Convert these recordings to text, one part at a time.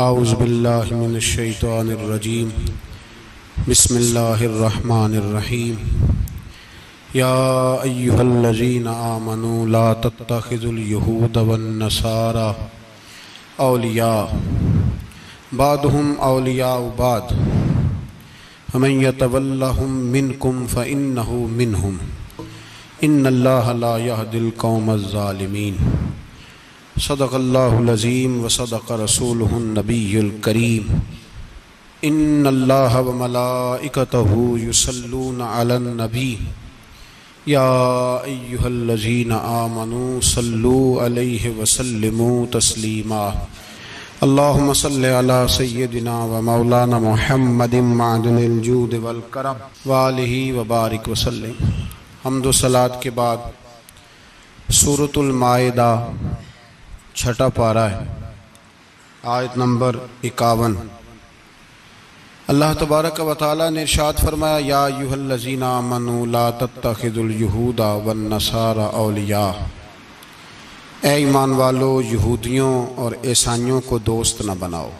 اعوذ باللہ من الشیطان الرجیم بسم اللہ الرحمن الرحیم یا ایہا الذین آمنوا لا تتخذوا اليہود والنصارى اولیاء بعضهم اولیاء بعض ومن یتولہم منکم فإنہ منہم ان اللہ لا یہدی القوم الظالمین۔ صدق اللہ العظیم وصدق رسولہ النبی الکریم۔ ان اللہ وملائکتہ یصلون علی النبی یا ایہا الذین آمنوا صلوا علیہ وسلموا تسلیما۔ اللہم صل علی سیدنا و مولانا محمد معدن الجود والکرم وآلہ وبارک وسلم۔ حمد و صلاۃ کے بعد سورۃ المائدہ چھٹا پارہ ہے، آیت نمبر 51۔ اللہ تبارک و تعالی نے ارشاد فرمایا یا ایھا الذین آمنوا لا تتخذوا اليہود والنصارى اولیاء، اے ایمان والو یہودیوں اور عیسائیوں کو دوست نہ بناؤ۔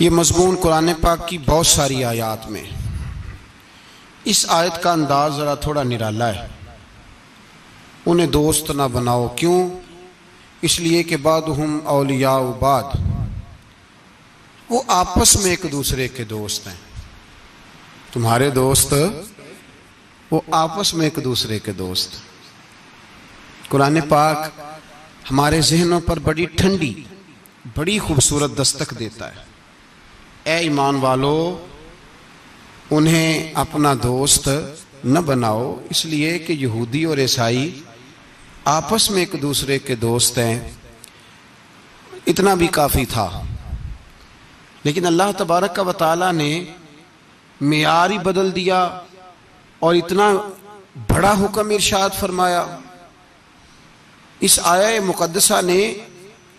یہ مضمون قرآن پاک کی بہت ساری آیات میں، اس آیت کا انداز ذرا تھوڑا نرالا ہے۔ انہیں دوست نہ بناؤ، کیوں؟ اس لیے کہ بعضهم اولیاء بعض، وہ آپس میں ایک دوسرے کے دوست ہیں۔ تمہارے دوست وہ آپس میں ایک دوسرے کے دوست۔ قرآن پاک ہمارے ذہنوں پر بڑی ٹھنڈی، بڑی خوبصورت دستک دیتا ہے۔ اے ایمان والو، انہیں اپنا دوست نہ بناؤ، اس لیے کہ یہودی اور عیسائی آپس میں ایک دوسرے کے دوست ہیں۔ اتنا بھی کافی تھا، لیکن اللہ تبارک و تعالی نے معیار ہی بدل دیا اور اتنا بڑا حکم ارشاد فرمایا۔ اس آیہ مقدسہ نے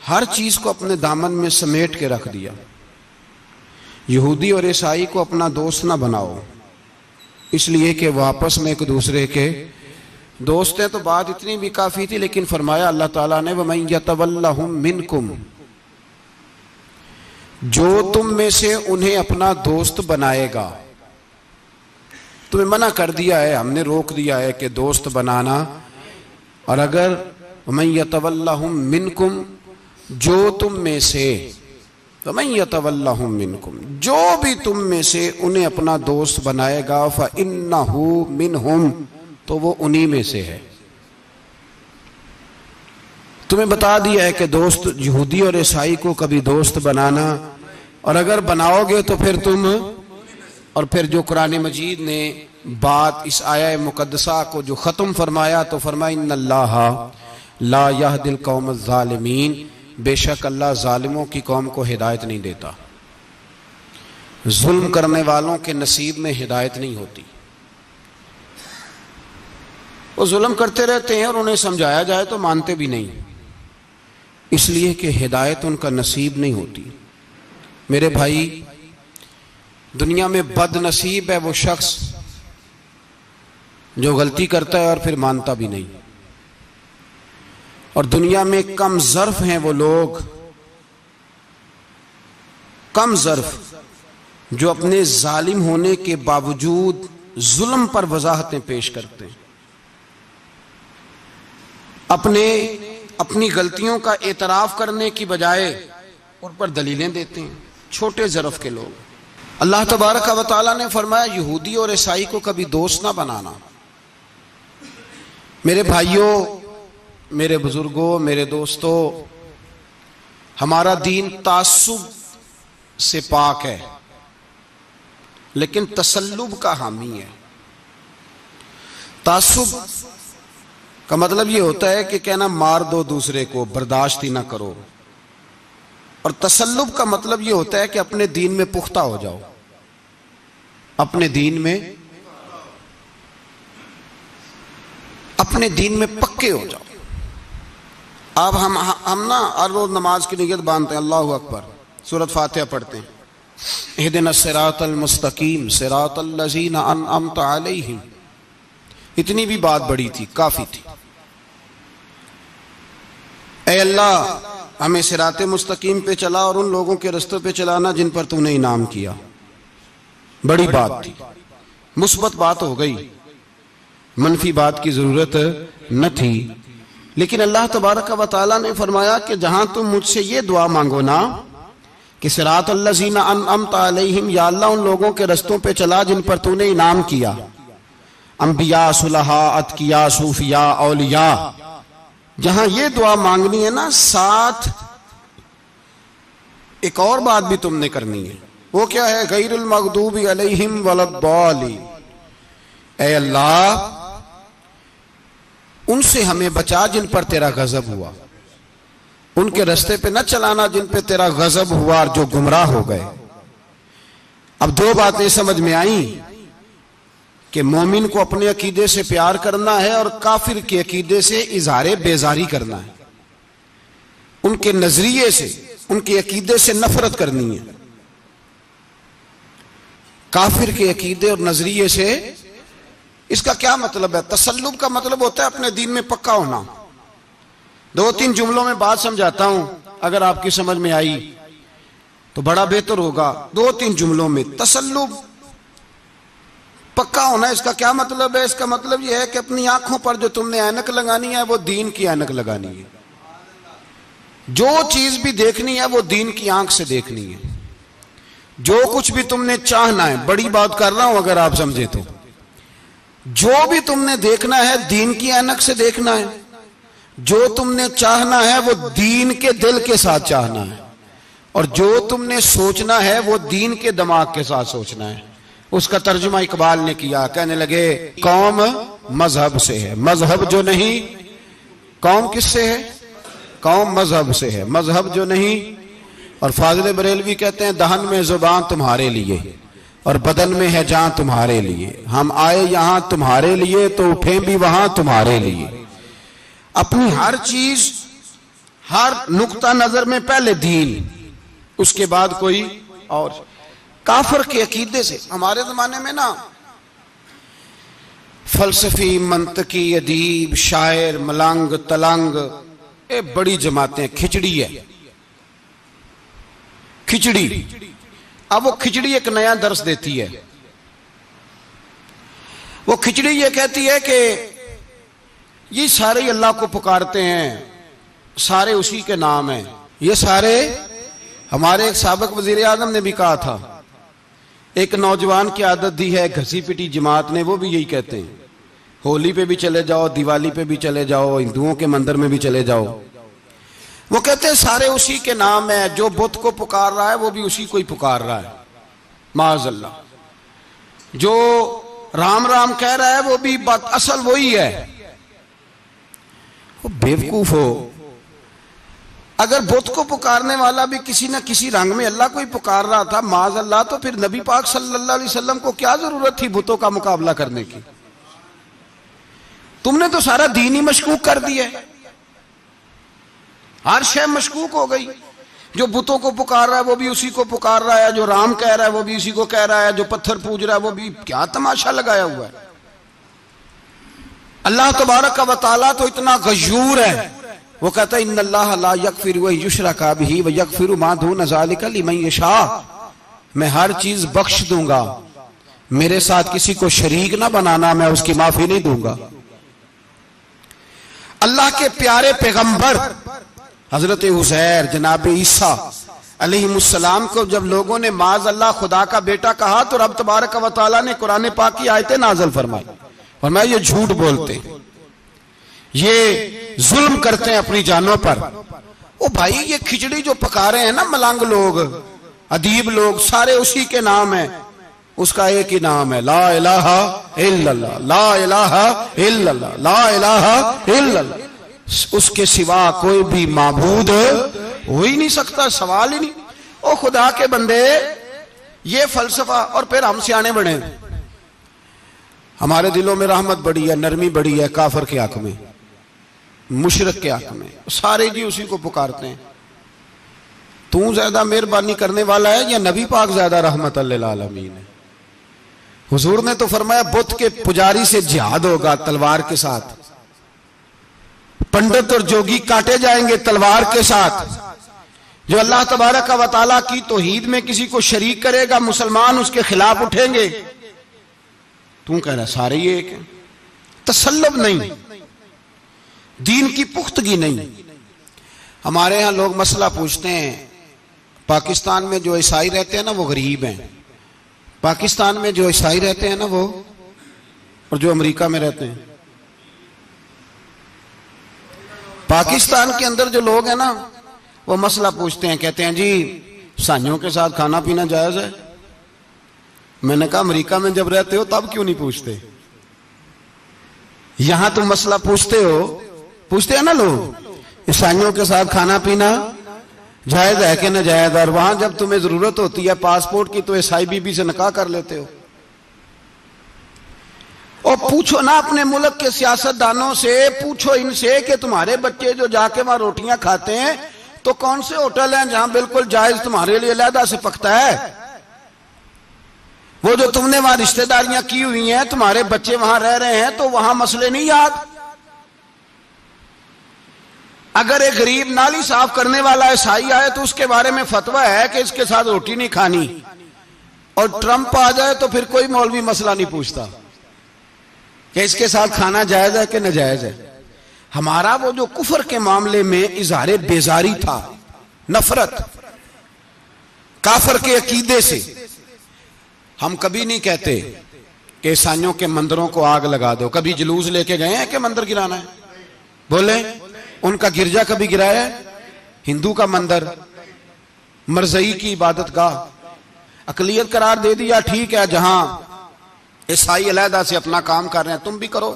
ہر چیز کو اپنے دامن میں سمیٹ کے رکھ دیا۔ یہودی اور عیسائی کو اپنا دوست نہ بناؤ، اس لیے کہ وہ آپس میں ایک دوسرے کے دوست ہیں۔ تو بات اتنی بھی کافی تھی، لیکن فرمایا اللہ تعالیٰ نے وَمَن يَتَوَلَّهُم مِّنكُمْ، جو تم میں سے انہیں اپنا دوست بنائے گا۔ تمہیں منع کر دیا ہے، ہم نے روک دیا ہے کہ دوست بنانا۔ اور اگر وَمَن يَتَوَلَّهُم مِّنكُمْ، جو تم میں سے، وَمَن يَتَوَلَّهُم مِّنكُمْ، جو بھی تم میں سے انہیں اپنا دوست بنائے گا فَإِنَّهُ مِنْهُمْ، تو وہ انہی میں سے ہے۔ تمہیں بتا دیا ہے کہ دوست یہودی اور عیسائی کو کبھی دوست بنانا، اور اگر بناؤ گے تو پھر تم، اور پھر جو قرآن مجید نے بات اس آیہ مقدسہ کو جو ختم فرمایا تو فرمایا ان اللہ لا یہدی القوم الظالمین، بے شک اللہ ظالموں کی قوم کو ہدایت نہیں دیتا۔ ظلم کرنے والوں کے نصیب میں ہدایت نہیں ہوتی۔ وہ ظلم کرتے رہتے ہیں اور انہیں سمجھایا جائے تو مانتے بھی نہیں، اس لیے کہ ہدایت ان کا نصیب نہیں ہوتی۔ میرے بھائی، دنیا میں بد نصیب ہے وہ شخص جو غلطی کرتا ہے اور پھر مانتا بھی نہیں، اور دنیا میں کم ظرف ہیں وہ لوگ، کم ظرف جو اپنے ظالم ہونے کے باوجود ظلم پر وضاحتیں پیش کرتے ہیں، اپنی غلطیوں کا اعتراف کرنے کی بجائے ان پر دلیلیں دیتے ہیں، چھوٹے ظرف کے لوگ۔ اللہ تبارک و تعالیٰ نے فرمایا یہودی اور عیسائی کو کبھی دوست نہ بنانا۔ میرے بھائیوں، میرے بزرگوں، میرے دوستوں، ہمارا دین تعصب سے پاک ہے، لیکن تسلب کا حامی ہے۔ تعصب کا مطلب یہ ہوتا ہے کہ کہنا مار دو دوسرے کو، برداشت ہی نہ کرو، اور تسلب کا مطلب یہ ہوتا ہے کہ اپنے دین میں پختہ ہو جاؤ، اپنے دین میں پکے ہو جاؤ۔ اب ہم نا ہر روز نماز کی نیت باندھتے ہیں، اللہ اکبر، سورۃ فاتحہ پڑھتے ہیں، اہدنا الصراط المستقیم صراط الذین انعمت علیہم، اتنی بھی بات بڑی تھی، کافی تھی۔ اے اللہ ہمیں صراط مستقیم پہ چلا اور ان لوگوں کے رستوں پہ چلانا جن پر تو نے انعام کیا. بڑی بات تھی، مثبت بات ہو گئی، منفی بات کی ضرورت نہ تھی. لیکن اللہ تبارک و تعالیٰ نے فرمایا کہ جہاں تم مجھ سے یہ دعا مانگو نا کہ صراط الذین انعمت علیہم، یا اللہ ان لوگوں کے رستوں پہ چلا جن پر تو نے انعام کیا، انبیاء، صلحاء، اتقیاء، صوفیاء، اولیاء. جہاں یہ دعا مانگنی ہے نا، ساتھ ایک اور بات بھی تم نے کرنی ہے. وہ کیا ہے؟ غیر المغضوب علیہم ولا الضالین. اے اللہ ان سے ہمیں بچا جن پر تیرا غضب ہوا، ان کے رستے پہ نہ چلانا جن پہ تیرا غضب ہوا اور جو گمراہ ہو گئے. اب دو باتیں سمجھ میں آئیں کہ مومن کو اپنے عقیدے سے پیار کرنا ہے اور کافر کے عقیدے سے اظہار بیزاری کرنا ہے. ان کے نظریے سے، ان کے عقیدے سے نفرت کرنی ہے. کافر کے عقیدے اور نظریے سے، اس کا کیا مطلب ہے؟ تسلب کا مطلب ہوتا ہے اپنے دین میں پکا ہونا. دو تین جملوں میں بات سمجھاتا ہوں، اگر آپ کی سمجھ میں آئی تو بڑا بہتر ہوگا. دو تین جملوں میں تسلب، پکا ہونا، اس کا کیا مطلب ہے؟ اس کا مطلب یہ ہے کہ اپنی آنکھوں پر جو تم نے اینک لگانی ہے وہ دین کی اینک لگانی ہے. جو چیز بھی دیکھنی ہے وہ دین کی آنکھ سے دیکھنی ہے. جو کچھ بھی تم نے چاہنا ہے، بڑی بات کر رہا ہوں اگر آپ سمجھے تو، جو بھی تم نے دیکھنا ہے دین کی اینک سے دیکھنا ہے. جو تم نے چاہنا ہے وہ دین کے دل کے ساتھ چاہنا ہے، اور جو تم نے سوچنا ہے وہ دین کے دماغ کے ساتھ سوچنا ہے. اس کا ترجمہ اقبال نے کیا، کہنے لگے قوم مذہب سے ہے، مذہب جو نہیں. قوم کس سے ہے؟ قوم مذہب سے ہے، مذہب جو نہیں. اور فاضل بریلوی کہتے ہیں دہن میں زبان تمہارے لیے اور بدن میں ہے جان تمہارے لیے. ہم آئے یہاں تمہارے لیے تو اٹھیں بھی وہاں تمہارے لیے. اپنی ہر چیز، ہر نقطہ نظر میں پہلے دین، اس کے بعد کوئی اور. کافر کے عقیدے سے ہمارے زمانے میں نا فلسفی، منطقی، ادیب، شاعر، ملنگ، تلنگ، یہ بڑی جماعتیں. کھچڑی ہے، کھچڑی. اب وہ کھچڑی ایک نیا درس دیتی ہے. وہ کھچڑی یہ کہتی ہے کہ یہ سارے اللہ کو پکارتے ہیں، سارے اسی کے نام ہیں. یہ سارے، ہمارے ایک سابق وزیر اعظم نے بھی کہا تھا، ایک نوجوان کی عادت دی ہے گھسی پٹی جماعت نے، وہ بھی یہی کہتے ہیں. ہولی پہ بھی چلے جاؤ، دیوالی پہ بھی چلے جاؤ، ہندوؤں کے مندر میں بھی چلے جاؤ، وہ کہتے ہیں سارے اسی کے نام ہے. جو بت کو پکار رہا ہے وہ بھی اسی کو ہی پکار رہا ہے، معاذ اللہ. جو رام رام کہہ رہا ہے وہ بھی بات اصل وہی ہے. وہ بیوقوف ہو. اگر بت کو پکارنے والا بھی کسی نہ کسی رنگ میں اللہ کو ہی پکار رہا تھا معاذ اللہ، تو پھر نبی پاک صلی اللہ علیہ وسلم کو کیا ضرورت تھی بتوں کا مقابلہ کرنے کی؟ تم نے تو سارا دین ہی مشکوک کر دیا ہے. ہر شے مشکوک ہو گئی. جو بتوں کو پکار رہا ہے وہ بھی اسی کو پکار رہا ہے، جو رام کہہ رہا ہے وہ بھی اسی کو کہہ رہا ہے، جو پتھر پوج رہا ہے وہ بھی. کیا تماشا لگایا ہوا ہے. اللہ تبارک و تعالیٰ تو اتنا غیور ہے، وہ کہتا ہے ان اللہ لا یغفر ان یشرک بہ ویغفر ما دون ذلک لمن یشاء. میں ہر چیز بخش دوں گا، میرے ساتھ کسی کو شریک نہ بنانا، میں اس کی معافی نہیں دوں گا. اللہ کے پیارے پیغمبر حضرت عزیر، جناب عیسیٰ علیہ السلام کو جب لوگوں نے معاذ اللہ خدا کا بیٹا کہا تو رب تبارک و تعالیٰ نے قرآن پاک کی آیتیں نازل فرمائی. فرمایا یہ جھوٹ بولتے ہیں، یہ ظلم کرتے ہیں اپنی جانوں پر. او بھائی یہ کھچڑی جو پکا رہے ہیں نا ملنگ لوگ، ادیب لوگ، سارے اسی کے نام ہیں. اس کا ایک ہی نام ہے، لا الہ الا اللہ، لا الہ الا اللہ، لا الہ الا اللہ. اس کے سوا کوئی بھی معبود ہو ہی نہیں سکتا، سوال ہی نہیں. او خدا کے بندے، یہ فلسفہ. اور پھر ہم سیانے بڑے، ہمارے دلوں میں رحمت بڑی ہے، نرمی بڑی ہے کافر کے حق میں، مشرک کے حق میں. سارے جی اسی کو پکارتے ہیں. تو زیادہ مہربانی کرنے والا ہے یا نبی پاک زیادہ رحمت للعالمین ہے؟ حضور نے تو فرمایا بت کے پجاری سے جہاد ہوگا تلوار کے ساتھ، پنڈت اور جوگی کاٹے جائیں گے تلوار کے ساتھ. جو اللہ تبارک و تعالیٰ کی توحید میں کسی کو شریک کرے گا مسلمان اس کے خلاف اٹھیں گے. تو کہہ رہا سارے یہ ایک ہیں. تسلب نہیں، دین کی پختگی نہیں. ہمارے ہاں لوگ مسئلہ پوچھتے ہیں پاکستان میں جو عیسائی رہتے ہیں نا وہ غریب ہیں، پاکستان میں جو عیسائی رہتے ہیں نا وہ، اور جو امریکہ میں رہتے ہیں. پاکستان کے اندر جو لوگ ہیں نا وہ مسئلہ پوچھتے ہیں، کہتے ہیں جی عیسائیوں کے ساتھ کھانا پینا جائز ہے. میں نے کہا امریکہ میں جب رہتے ہو تب کیوں نہیں پوچھتے؟ یہاں تم مسئلہ پوچھتے ہیں نا لوگ عیسائیوں کے ساتھ کھانا پینا جائز ہے کہ ناجائز، اور وہاں جب تمہیں ضرورت ہوتی ہے پاسپورٹ کی تو عیسائی بی بی سے نکاح کر لیتے ہو. اور پوچھو نا اپنے ملک کے سیاستدانوں سے، پوچھو ان سے کہ تمہارے بچے جو جا کے وہاں روٹیاں کھاتے ہیں تو کون سے ہوٹل ہیں جہاں بالکل جائز تمہارے لیے علیحدہ سے پکتا ہے؟ وہ جو تم نے وہاں رشتہ داریاں کی ہوئی ہیں، تمہارے بچے وہاں رہ رہے ہیں تو وہاں مسئلے نہیں یاد؟ اگر ایک غریب نالی صاف کرنے والا عیسائی آئے تو اس کے بارے میں فتویٰ ہے کہ اس کے ساتھ روٹی نہیں کھانی، اور ٹرمپ آ جائے تو پھر کوئی مولوی مسئلہ نہیں پوچھتا کہ اس کے ساتھ کھانا جائز ہے کہ ناجائز ہے. ہمارا وہ جو کفر کے معاملے میں اظہار بیزاری تھا، نفرت کافر کے عقیدے سے، ہم کبھی نہیں کہتے کہ عیسائیوں کے مندروں کو آگ لگا دو. کبھی جلوس لے کے گئے ہیں کہ مندر گرانا ہے؟ بولے ان کا گرجا کبھی گرایا ہے؟ ہندو کا مندر، مرزئی کی عبادت گاہ، اقلیت قرار دے دیا، ٹھیک ہے جہاں عیسائی علیحدہ سے اپنا کام کر رہے ہیں تم بھی کرو.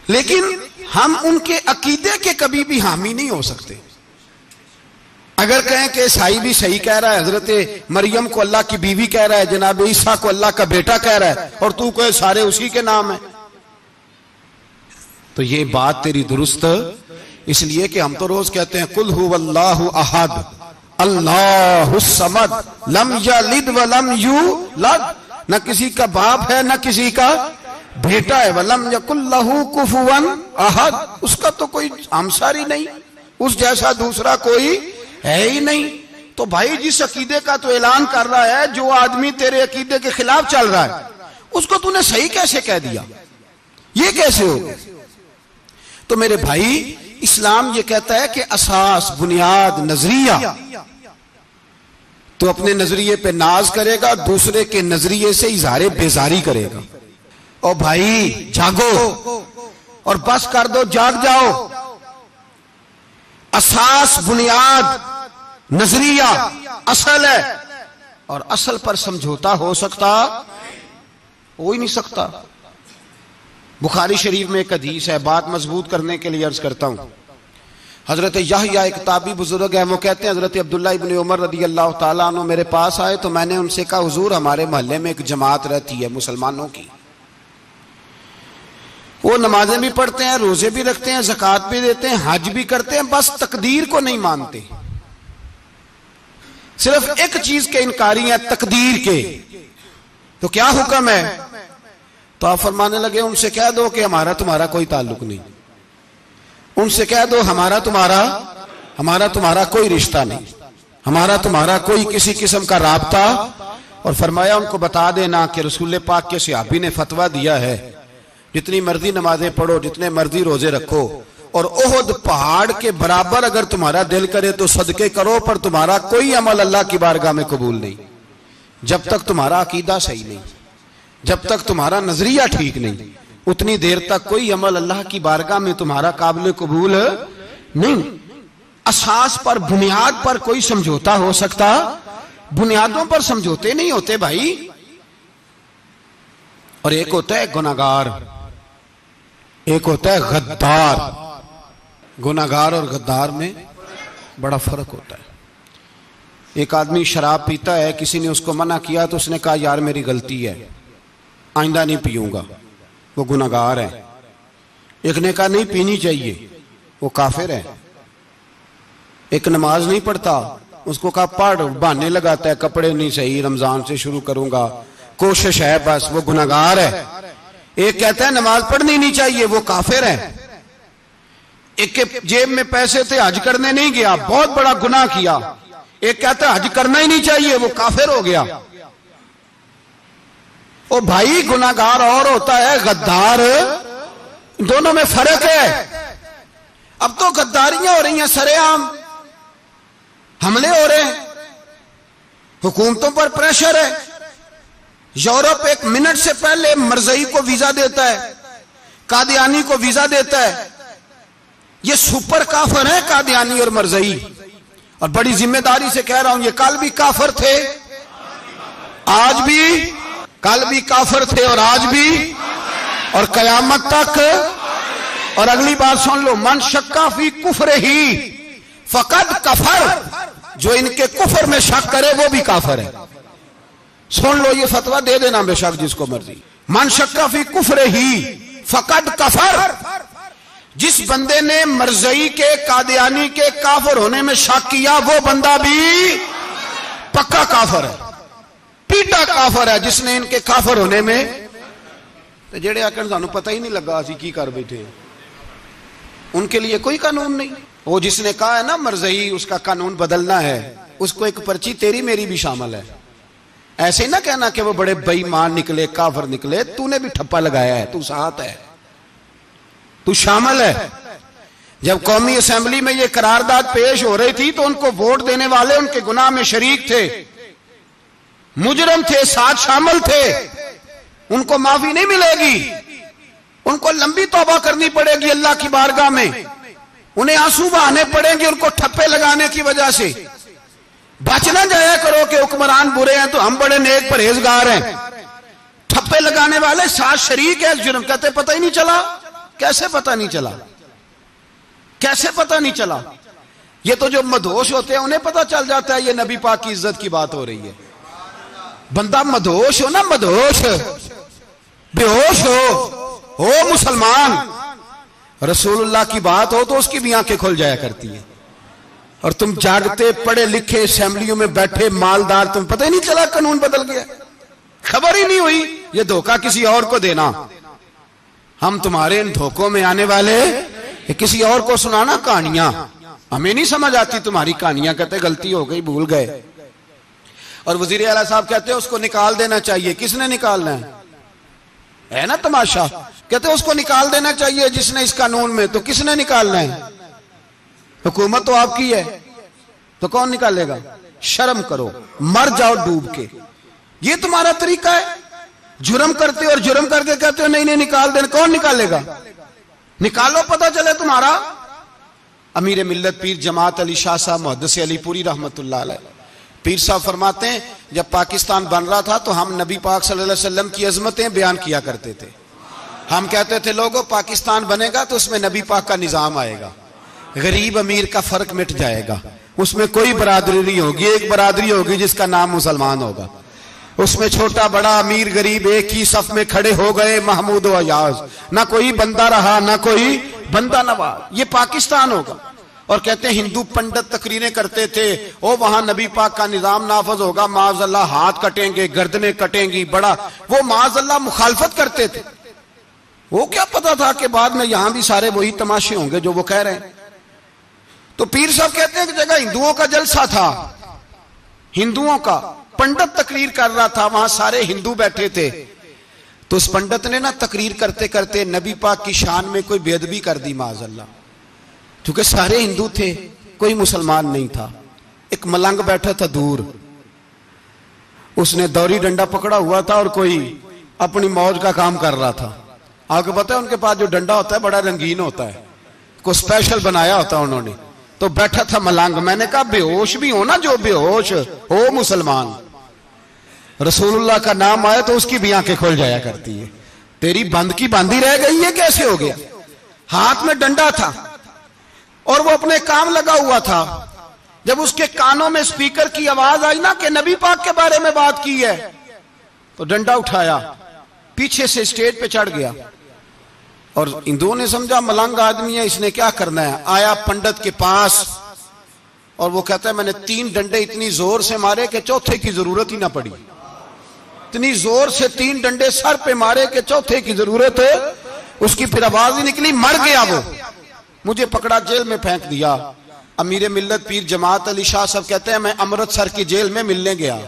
لیکن ہم ان کے عقیدے کے کبھی بھی حامی نہیں ہو سکتے. اگر کہیں کہ عیسائی بھی صحیح کہہ رہا ہے، حضرت مریم کو اللہ کی بیوی کہہ رہا ہے، جناب عیسیٰ کو اللہ کا بیٹا کہہ رہا ہے، اور تو کہے سارے اسی کے نام ہیں، تو یہ بات تیری درست اس لیے کہ ہم تو روز کہتے ہیں قل هو اللہ احد اللہ الصمد لم یلد ولم یولد. نہ کسی کا باپ ہے نہ کسی کا بیٹا ہے. ولم یکن لہ کفوا احد، اس کا تو کوئی ہمسر ہی نہیں، اس جیسا دوسرا کوئی ہے ہی نہیں. تو بھائی جس عقیدے کا تو اعلان کر رہا ہے، جو آدمی تیرے عقیدے کے خلاف چل رہا ہے اس کو تو نے صحیح کیسے کہہ دیا؟ یہ کیسے ہو؟ تو میرے بھائی اسلام یہ کہتا ہے کہ اساس، بنیاد، نظریہ، تو اپنے نظریے پہ ناز کرے گا، دوسرے کے نظریے سے اظہار بیزاری کرے گا. اور بھائی جاگو اور بس کر دو، جاگ جاؤ. اساس، بنیاد، نظریہ اصل ہے، اور اصل پر سمجھوتا ہو ہی نہیں سکتا. بخاری شریف میں ایک حدیث ہے، بات مضبوط کرنے کے لیے عرض کرتا ہوں. حضرت یحییٰ ایک تابعی بزرگ ہیں، وہ کہتے ہیں حضرت عبداللہ ابن عمر رضی اللہ تعالیٰ عنہ میرے پاس آئے تو میں نے ان سے کہا حضور ہمارے محلے میں ایک جماعت رہتی ہے مسلمانوں کی، وہ نمازیں بھی پڑھتے ہیں، روزے بھی رکھتے ہیں، زکوٰۃ بھی دیتے ہیں، حج بھی کرتے ہیں، بس تقدیر کو نہیں مانتے. صرف ایک چیز کے انکاری ہیں، تقدیر کے. تو کیا حکم ہے؟ تو آپ فرمانے لگے ان سے کہہ دو کہ ہمارا تمہارا کوئی تعلق نہیں، ان سے کہہ دو ہمارا تمہارا کوئی رشتہ نہیں، ہمارا تمہارا کوئی کسی قسم کا رابطہ. اور فرمایا ان کو بتا دینا کہ رسول پاک کے صحابی نے فتویٰ دیا ہے جتنی مرضی نمازیں پڑھو، جتنے مرضی روزے رکھو، اور احد پہاڑ کے برابر اگر تمہارا دل کرے تو صدقے کرو، پر تمہارا کوئی عمل اللہ کی بارگاہ میں قبول نہیں جب تک تمہارا عقیدہ صحیح نہیں، جب تک تمہارا نظریہ ٹھیک نہیں، اتنی دیر تک کوئی عمل اللہ کی بارگاہ میں تمہارا قابل قبول نہیں. اساس پر، بنیاد پر کوئی سمجھوتا ہو سکتا؟ بنیادوں پر سمجھوتے نہیں ہوتے بھائی. اور ایک ہوتا ہے گناہگار، ایک ہوتا ہے غدار. گناہگار اور غدار میں بڑا فرق ہوتا ہے. ایک آدمی شراب پیتا ہے، کسی نے اس کو منع کیا تو اس نے کہا یار میری غلطی ہے، آئندہ نہیں پیوں گا، وہ گناہگار ہے. ایک نے کہا نہیں پینی چاہیے، وہ کافر ہے. ایک نماز نہیں پڑھتا، اس کو کہا پڑھ، بہانے لگاتا ہے کپڑے نہیں صحیح، رمضان سے شروع کروں گا، کوشش ہے بس، وہ گناہگار ہے. ایک کہتا ہے نماز پڑھنی نہیں چاہیے، وہ کافر ہے. ایک کے جیب میں پیسے تھے، حج کرنے نہیں گیا، بہت بڑا گناہ کیا۔ ایک کہتا ہے حج کرنا ہی نہیں چاہیے، وہ کافر ہو گیا۔ او بھائی گناہگار اور ہوتا ہے، غدار، دونوں میں فرق ہے۔ اب تو غداریاں ہو رہی ہیں، سرے عام حملے ہو رہے ہیں، حکومتوں پر پریشر ہے۔ یورپ 1 منٹ سے پہلے مرزئی کو ویزا دیتا ہے، قادیانی کو ویزا دیتا ہے۔ یہ سپر کافر ہیں قادیانی اور مرزئی، اور بڑی ذمہ داری سے کہہ رہا ہوں، یہ کل بھی کافر تھے، آج بھی، کل بھی کافر تھے اور آج بھی، اور قیامت تک۔ اور اگلی بات سن لو، من شکا فی کفر ہی فقد کفر، جو ان کے کفر میں شک کرے وہ بھی کافر ہے۔ سن لو، یہ فتویٰ دے دینا بے شک جس کو مرضی۔ من شکا فی کفر ہی فقد کفر، جس بندے نے مرزئی کے، قادیانی کے کافر ہونے میں شک کیا، وہ بندہ بھی پکا کافر ہے، پیٹا کافر ہے، جس نے ان کے کافر ہونے میں۔ تو جڑے آکر سانو پتہ ہی نہیں لگا اسی کی کر بیٹھے، ان کے لیے کوئی قانون نہیں۔ وہ جس نے کہا ہے نا مرزئی اس کا قانون بدلنا ہے، اس کو ایک پرچی تیری میری بھی شامل ہے۔ ایسے نہ کہنا کہ وہ بڑے بے ایمان نکلے، کافر نکلے، تو نے بھی ٹھپا لگایا ہے، تو ساتھ ہے، تو شامل ہے۔ جب قومی اسمبلی میں یہ قرارداد پیش ہو رہی تھی تو ان کو ووٹ دینے والے ان کے گناہ میں شریک تھے، مجرم تھے، ساتھ شامل تھے، ان کو معافی نہیں ملے گی، ان کو لمبی توبہ کرنی پڑے گی اللہ کی بارگاہ میں، انہیں آنسو بہانے پڑیں گے ان کو ٹھپے لگانے کی وجہ سے۔ بچ نہ جایا کرو کہ حکمران برے ہیں تو ہم بڑے نیک پرہیزگار ہیں، ٹھپے لگانے والے ساتھ شریک ہیں جرم، کہتے پتہ ہی نہیں چلا۔ کیسے پتہ نہیں چلا؟ کیسے پتہ نہیں چلا؟ یہ تو جو مدہوش ہوتے ہیں انہیں پتہ چل جاتا ہے یہ نبی پاک کی عزت کی بات ہو رہی ہے۔ بندہ مدہوش ہو نا، مدہوش، بے ہوش ہو مسلمان، رسول اللہ کی بات ہو تو اس کی بھی آنکھیں کھل جایا کرتی ہیں، اور تم جاگتے پڑھے لکھے اسمبلیوں میں بیٹھے مالدار، تم پتہ ہی نہیں چلا قانون بدل گیا، خبر ہی نہیں ہوئی۔ یہ دھوکہ کسی اور کو دینا، ہم تمہارے ان دھوکوں میں آنے والے کہ کسی اور کو سنانا کہانیاں، ہمیں نہیں سمجھ آتی تمہاری کہانیاں، کہتے غلطی ہو گئی، بھول گئے۔ اور وزیر اعلیٰ صاحب کہتے ہیں اس کو نکال دینا چاہیے۔ کس نے نکالنا ہے نا تماشا؟ کہتے ہیں اس کو نکال دینا چاہیے جس نے اس قانون میں، تو کس نے نکالنا ہے؟ حکومت تو آپ کی ہے، تو کون نکالے گا؟ شرم کرو، مر جاؤ ڈوب کے۔ یہ تمہارا طریقہ ہے؟ جرم کرتے اور جرم کر کے کہتے ہو نہیں نہیں نکال دینا، کون نکالے گا؟ نکالو، پتہ چلے تمہارا۔ امیر ملت پیر جماعت علی شاہ صاحب محدث علی پوری رحمت اللہ علیہ، پیر صاحب فرماتے ہیں جب پاکستان بن رہا تھا تو ہم نبی پاک صلی اللہ علیہ وسلم کی عظمتیں بیان کیا کرتے تھے۔ ہم کہتے تھے لوگوں پاکستان بنے گا تو اس میں نبی پاک کا نظام آئے گا، غریب امیر کا فرق مٹ جائے گا، اس میں کوئی برادری نہیں ہوگی، ایک برادری ہوگی جس کا نام مسلمان ہوگا، اس میں چھوٹا بڑا امیر غریب ایک ہی صف میں کھڑے ہو گئے، محمود و ایاز، نہ کوئی بندہ رہا نہ کوئی بندہ نواز، یہ پاکستان ہوگا۔ اور کہتے ہیں ہندو پنڈت تقریریں کرتے تھے، او وہاں نبی پاک کا نظام نافذ ہوگا، معاذ اللہ ہاتھ کٹیں گے، گردنیں کٹیں گی، بڑا وہ معاذ اللہ مخالفت کرتے تھے۔ وہ کیا پتا تھا کہ بعد میں یہاں بھی سارے وہی تماشے ہوں گے جو وہ کہہ رہے ہیں۔ تو پیر صاحب کہتے ہیں کہ جگہ ہندوؤں کا جلسہ تھا، ہندوؤں کا پنڈت تقریر کر رہا تھا، وہاں سارے ہندو بیٹھے تھے، تو اس پنڈت نے نا تقریر کرتے کرتے نبی پاک کی شان میں کوئی بے ادبی کر دی معاذ اللہ، کیونکہ سارے ہندو تھے، کوئی مسلمان نہیں تھا۔ ایک ملنگ بیٹھا تھا دور، اس نے دوری ڈنڈا پکڑا ہوا تھا اور کوئی اپنی موج کا کام کر رہا تھا۔ آپ کو پتا ہے ان کے پاس جو ڈنڈا ہوتا ہے بڑا رنگین ہوتا ہے، کوئی اسپیشل بنایا ہوتا ہے انہوں نے، تو بیٹھا تھا ملنگ۔ میں نے کہا بے ہوش بھی ہونا، جو بے ہوش ہو مسلمان، رسول اللہ کا نام آئے تو اس کی بھی آنکھیں کھل جایا کرتی ہے، تیری بند کی باندھی رہ گئی ہے، کیسے ہو گیا؟ ہاتھ میں ڈنڈا تھا اور وہ اپنے کام لگا ہوا تھا۔ جب اس کے کانوں میں سپیکر کی آواز آئی نا کہ نبی پاک کے بارے میں بات کی ہے، تو ڈنڈا اٹھایا، پیچھے سے اسٹیج پہ چڑھ گیا، اور ہندوؤں نے سمجھا ملنگ آدمی ہے، اس نے کیا کرنا ہے۔ آیا پنڈت کے پاس اور وہ کہتا ہے میں نے 3 ڈنڈے اتنی زور سے مارے کہ چوتھے کی ضرورت ہی نہ پڑی، اتنی زور سے 3 ڈنڈے سر پہ مارے کہ چوتھے کی ضرورت ہے، اس کی پھر آواز ہی نکلی، مر گیا وہ۔ مجھے پکڑا جیل میں پھینک دیا. امیر ملت پیر جماعت علی شاہ صاحب کہتے ہیں میں امرتسر کی جیل میں ملنے گیا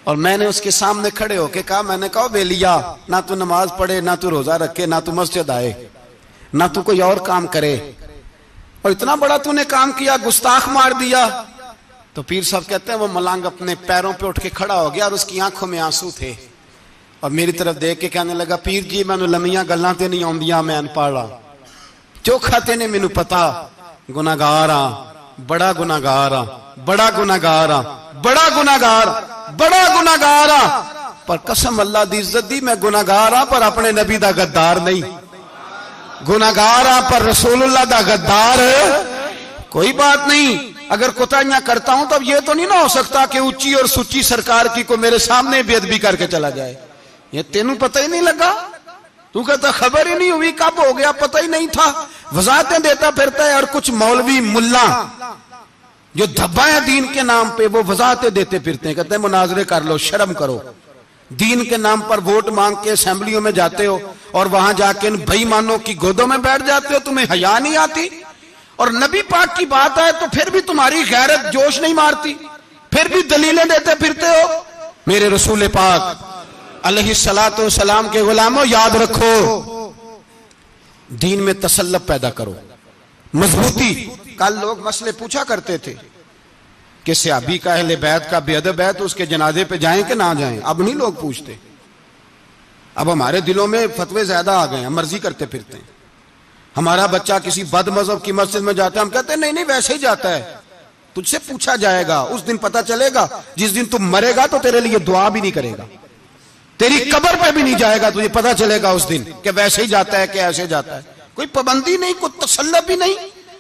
اور میں نے اس کے سامنے کھڑے ہو کے کہا, میں نے کہا بیلیا, نہ تو نماز پڑھے, نہ تو روزہ رکھے, نہ تو مسجد آئے, نہ تو کوئی اور کام کرے, اور اتنا بڑا تو نے کام کیا, گستاخ مار دیا. تو پیر صاحب کہتے ہیں وہ ملنگ اپنے پیروں پہ اٹھ کے کھڑا ہو گیا اور اس کی آنکھوں میں آنسو تھے اور میری طرف دیکھ کے کہنے لگا, پیر جی میں نے لمیاں گلاں تے نہیں آندیاں, میں انپڑھا چوکھا تے نے مینوں پتا گناہگار ہاں, بڑا گناہگار ہاں, بڑا گناہگار ہاں, بڑا گناہگار, بڑا گناہگار ہاں, پر قسم اللہ دی عزت دی میں گناہگار ہاں پر اپنے نبی دا غدار نہیں, گناہگار ہاں پر رسول اللہ دا غدار کوئی بات نہیں. اگر کوتاہیاں کرتا ہوں تو اب یہ تو نہیں نہ ہو سکتا کہ اونچی اور سچی سرکار کی کو میرے سامنے بے ادبی کر کے چلا جائے. یہ تینوں پتہ ہی نہیں لگا, تو کہتا خبر ہی نہیں ہوئی, کب ہو گیا پتہ ہی نہیں تھا, وضاحتیں دیتا پھرتا ہے. اور کچھ مولوی ملا جو دھبا ہے دین کے نام پہ وہ وضاحتیں دیتے پھرتے ہیں, کہتے ہیں مناظرے کر لو, شرم کرو. دین کے نام پر ووٹ مانگ کے اسمبلیوں میں جاتے ہو اور وہاں جا کے ان بے ایمانوں کی گودوں میں بیٹھ جاتے ہو, تمہیں حیا نہیں آتی؟ اور نبی پاک کی بات آئے تو پھر بھی تمہاری غیرت جوش نہیں مارتی, پھر بھی دلیلیں دیتے پھرتے ہو. میرے رسول پاک علیہ السلام کے غلاموں یاد رکھو, دین میں تسلط پیدا کرو, مضبوطی. کل لوگ مسئلے پوچھا کرتے تھے کہ صحابی کا اہل بیت کا بے ادب ہے تو اس کے جنازے پہ جائیں کہ نہ جائیں. اب نہیں لوگ پوچھتے, اب ہمارے دلوں میں فتوے زیادہ آ گئے ہیں, مرضی کرتے پھرتے ہیں. ہمارا بچہ کسی بد مذہب کی مسجد میں جاتا ہے, ہم کہتے ہیں نہیں نہیں ویسے ہی جاتا ہے. تجھ سے پوچھا جائے گا, اس دن پتا چلے گا, جس دن تم مرے گا تو تیرے لیے دعا بھی نہیں کرے گا, تیری قبر پہ بھی نہیں جائے گا, تجھے پتا چلے گا اس دن کہ ویسے ہی جاتا ہے کہ ایسے جاتا ہے. کوئی پابندی نہیں, کوئی تسلط بھی نہیں,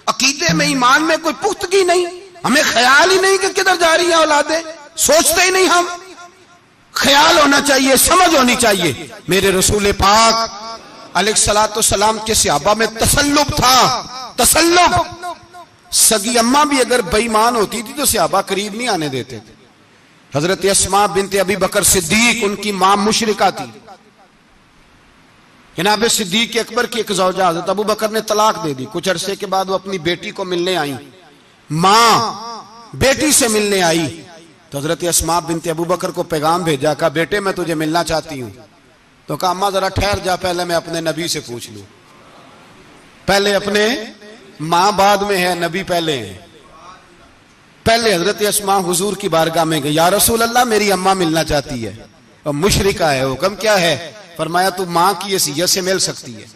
عقیدے میں ایمان میں کوئی پختگی نہیں, ہمیں خیال ہی نہیں کہ کدھر جا رہی ہیں اولادیں, سوچتے ہی نہیں ہم. خیال ہونا چاہیے, سمجھ ہونی چاہیے. میرے رسول پاک علیہ السلام کے صحابہ میں تسلب تھا, تسلب. سگی اماں بھی اگر بے ایمان ہوتی تھی تو صحابہ قریب نہیں آنے دیتے تھے. حضرت اسماء بنت ابی بکر صدیق ان کی ماں مشرکہ تھی. جناب صدیق اکبر کی ایک زوجہ حضرت ابو بکر نے طلاق دے دی. کچھ عرصے کے بعد وہ اپنی بیٹی کو ملنے آئی, ماں بیٹی سے ملنے آئی تو حضرت اسماء بنت ابو بکر کو پیغام بھیجا, کہا بیٹے میں تجھے ملنا چاہتی ہوں. تو کہا اماں ذرا ٹھہر جا, پہلے میں اپنے نبی سے پوچھ لوں. پہلے اپنے ماں بعد میں ہے, نبی پہلے ہیں. پہلے حضرت اسماء حضور کی بارگاہ میں گئی, یا رسول اللہ میری اماں ملنا چاہتی ہے اور مشرکہ ہے, حکم کیا ہے؟ فرمایا تو ماں کی حیثیت سے مل سکتی ہے.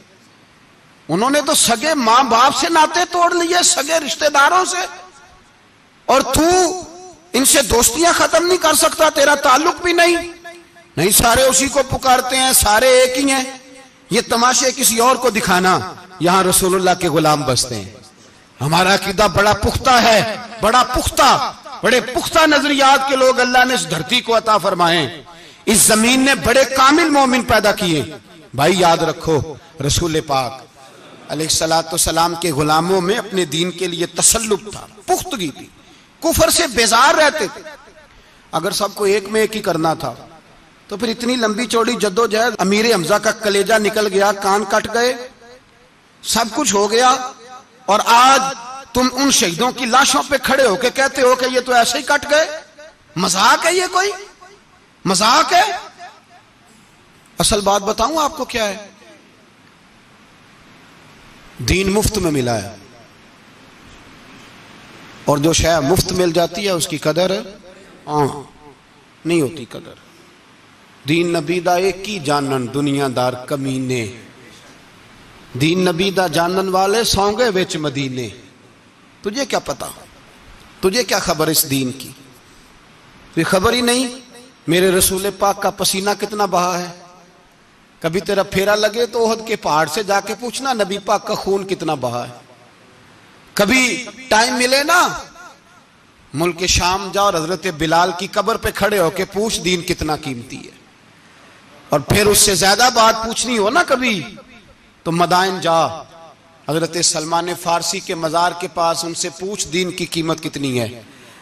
انہوں نے تو سگے ماں باپ سے ناطے توڑ لیے, سگے رشتہ داروں سے, اور تو ان سے دوستیاں ختم نہیں کر سکتا, تیرا تعلق بھی نہیں. نہیں, سارے اسی کو پکارتے ہیں, سارے ایک ہی ہیں. یہ تماشے کسی اور کو دکھانا, یہاں رسول اللہ کے غلام بستے ہیں. ہمارا عقیدہ بڑا پختہ ہے, بڑا پختہ, بڑے پختہ نظریات کے لوگ اللہ نے اس دھرتی کو عطا فرمائے. اس زمین نے بڑے کامل مومن پیدا کیے. بھائی یاد رکھو, رسول پاک علیہ السلام کے غلاموں میں اپنے دین کے لیے تسلط تھا, پختگی تھی, کفر سے بیزار رہتے تھے. اگر سب کو ایک میں ایک ہی کرنا تھا تو پھر اتنی لمبی چوڑی جدوجہد, امیر حمزہ کا کلیجہ نکل گیا, کان کٹ گئے, سب کچھ ہو گیا, اور آج تم ان شہیدوں کی لاشوں پہ کھڑے ہو کے کہتے ہو کہ یہ تو ایسے ہی کٹ گئے. مذاق ہے یہ, کوئی مذاق ہے؟ اصل بات بتاؤں آپ کو کیا ہے, دین مفت میں ملا ہے, اور جو شے مفت مل جاتی ہے اس کی قدر نہیں ہوتی. قدر دین نبی دا ایک ہی جانن دنیا دار کمینے, دین نبی دا جانن والے سونگے وچ مدینے. تجھے کیا پتا, تجھے کیا خبر اس دین کی؟ کوئی خبر ہی نہیں. میرے رسول پاک کا پسینہ کتنا بہا ہے. کبھی تیرا پھیرا لگے تو احد کے پہاڑ سے جا کے پوچھنا نبی پاک کا خون کتنا بہا ہے. کبھی ٹائم ملے نا, ملک شام جا اور حضرت بلال کی قبر پہ کھڑے ہو کے پوچھ دین کتنا قیمتی ہے. اور پھر اس سے زیادہ بات پوچھنی ہو نا کبھی تو مدائن جا, حضرت سلمان فارسی کے مزار کے پاس ان سے پوچھ دین کی قیمت کتنی ہے.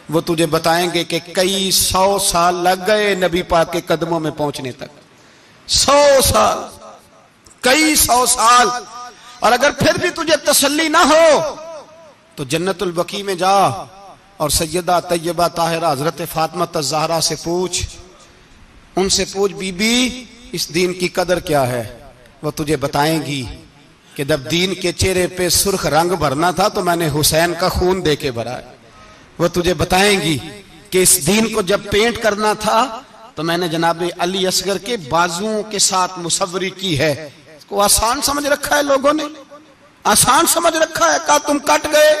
وہ تجھے بتائیں گے کہ کئی 100 سال لگ گئے نبی پاک کے قدموں میں پہنچنے تک. 100 سال, کئی 100 سال. اور اگر پھر بھی تجھے تسلی نہ ہو تو جنت البقیع میں جا اور سیدہ طیبہ طاہرہ حضرت فاطمہ الزہرا سے پوچھ، ان سے پوچھ بی بی اس دین کی قدر کیا ہے، وہ تجھے بتائیں گی کہ جب دین کے چہرے پہ سرخ رنگ بھرنا تھا تو میں نے حسین کا خون دے کے بھرا ہے۔ وہ تجھے بتائیں گی کہ اس دین کو جب پینٹ کرنا تھا تو میں نے جناب علی اصغر کے بازوؤں کے ساتھ مصوری کی ہے۔ اس کو آسان سمجھ رکھا ہے لوگوں نے، آسان سمجھ رکھا ہے، کہا تم کٹ گئے۔